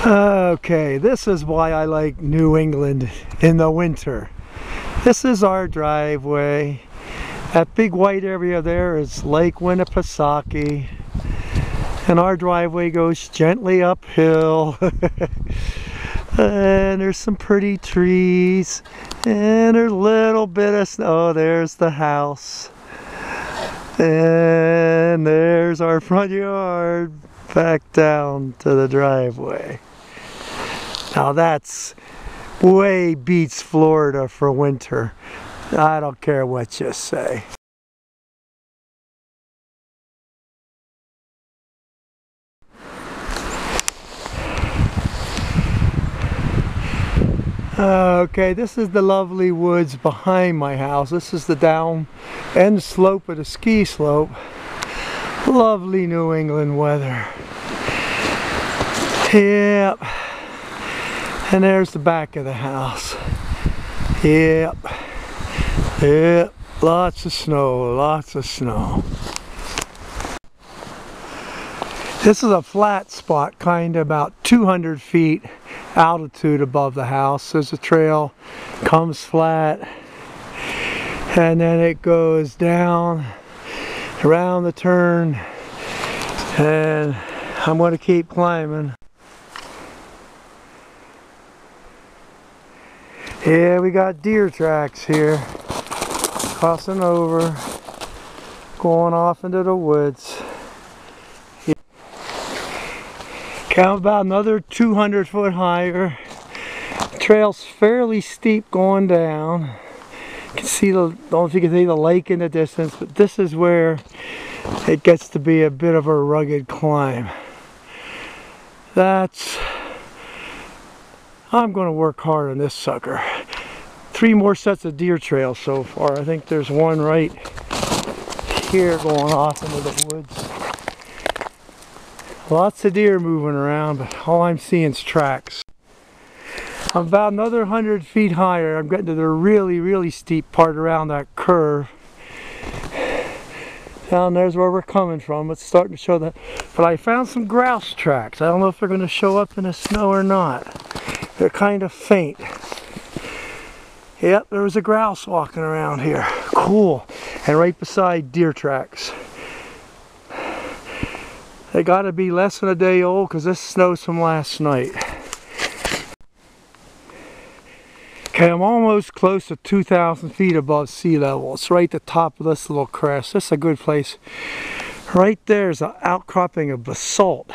Okay, this is why I like New England in the winter. This is our driveway. That big white area there is Lake Winnipesaukee. And our driveway goes gently uphill. And there's some pretty trees. And there's a little bit of snow. Oh, there's the house. And there's our front yard back down to the driveway. Now that's way beats Florida for winter. I don't care what you say. Okay, this is the lovely woods behind my house. This is the down end slope of the ski slope. Lovely New England weather. Yep. And there's the back of the house. Yep. Yep. Lots of snow, lots of snow. This is a flat spot, kind of about 200 feet altitude above the house. There's a trail, comes flat, and then it goes down around the turn, and I'm going to keep climbing. Yeah, we got deer tracks here, crossing over, going off into the woods. Come about another 200 foot higher. The trail's fairly steep going down. You can see the, don't know if you can see the lake in the distance, but this is where it gets to be a bit of a rugged climb. I'm going to work hard on this sucker. 3 more sets of deer trails so far. I think there's one right here going off into the woods. Lots of deer moving around, but all I'm seeing is tracks. I'm about another 100 feet higher. I'm getting to the really, really steep part around that curve. Down there's where we're coming from. It's starting to show that. But I found some grouse tracks. I don't know if they're going to show up in the snow or not. They're kind of faint. Yep, there was a grouse walking around here. Cool. And right beside deer tracks. They got to be less than a day old because this snow's from last night. Okay, I'm almost close to 2,000 feet above sea level. It's right at the top of this little crest. This is a good place. Right there is an outcropping of basalt.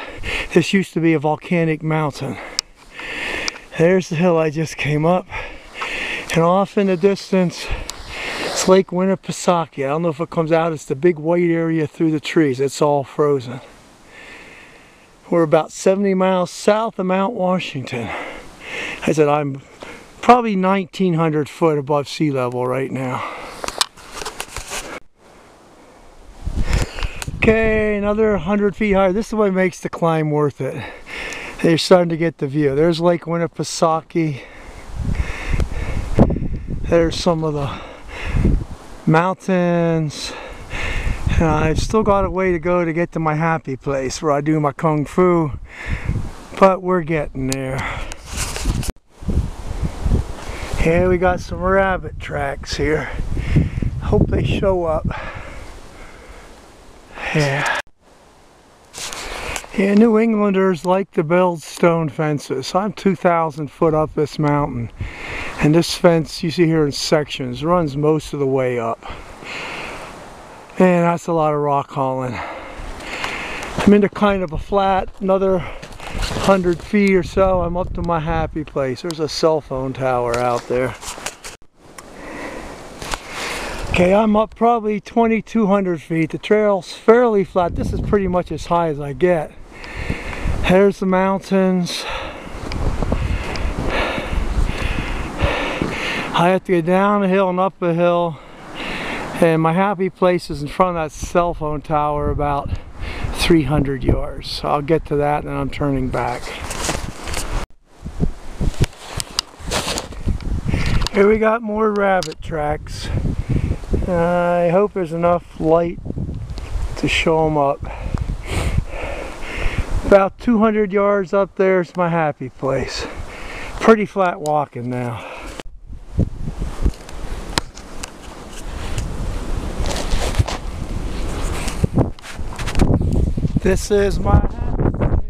This used to be a volcanic mountain. There's the hill I just came up. And off in the distance, it's Lake Winnipesaukee. I don't know if it comes out. It's the big white area through the trees. It's all frozen. We're about 70 miles south of Mount Washington. I said I'm probably 1,900 foot above sea level right now. Okay, another 100 feet higher. This is what makes the climb worth it. You're starting to get the view. There's Lake Winnipesaukee. There's some of the mountains. And I've still got a way to go to get to my happy place where I do my kung fu, but we're getting there. Here we got some rabbit tracks here. Hope they show up. Yeah. Yeah, New Englanders like to build stone fences. I'm 2,000 foot up this mountain, and this fence you see here in sections runs most of the way up. And that's a lot of rock hauling. I'm into kind of a flat, another 100 feet or so, I'm up to my happy place. There's a cell phone tower out there. Okay, I'm up probably 2,200 feet. The trail's fairly flat. This is pretty much as high as I get. There's the mountains. I have to go down a hill and up a hill. And my happy place is in front of that cell phone tower about 300 yards. So I'll get to that and then I'm turning back. Here we got more rabbit tracks. I hope there's enough light to show them up. About 200 yards up there's my happy place. Pretty flat walking now. This is my happy place.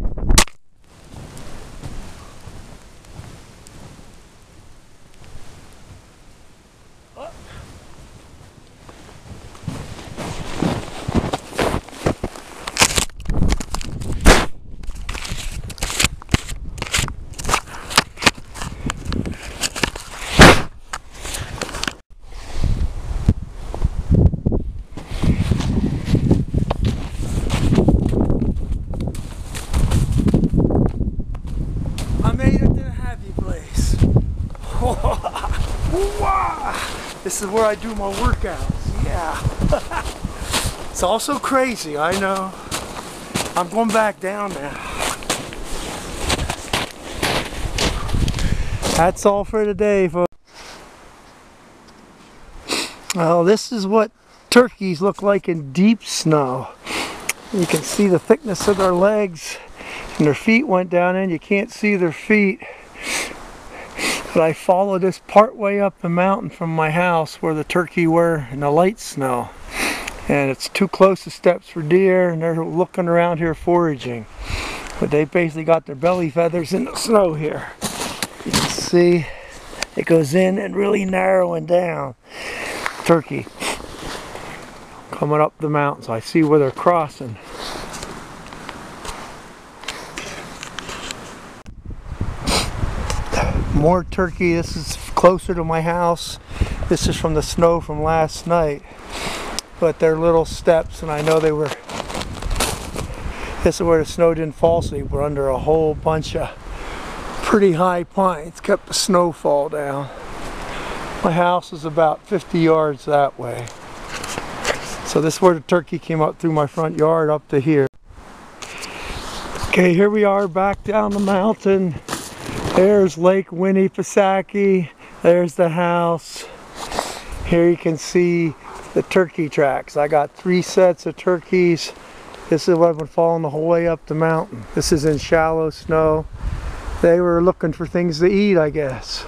I made it to the happy place. This is where I do my workouts. Yeah. It's also crazy, I know. I'm going back down now. That's all for today, folks. Well, this is what turkeys look like in deep snow. You can see the thickness of their legs, and their feet went down in. You can't see their feet. But I followed this part way up the mountain from my house where the turkey were in the light snow. And it's too close to steps for deer, and they're looking around here foraging. But they basically got their belly feathers in the snow here. You can see it goes in and really narrowing down. Turkey coming up the mountain, so I see where they're crossing. More turkey. This is closer to my house. This is from the snow from last night, but they're little steps, and I know they were, this is where the snow didn't fall, so they were under a whole bunch of pretty high pines, kept the snow fall down. My house is about 50 yards that way, so this is where the turkey came up through my front yard up to here. Okay, here we are back down the mountain. There's Lake Winnipesaukee. There's the house. Here you can see the turkey tracks. I got 3 sets of turkeys. This is what I've been following the whole way up the mountain. This is in shallow snow. They were looking for things to eat, I guess.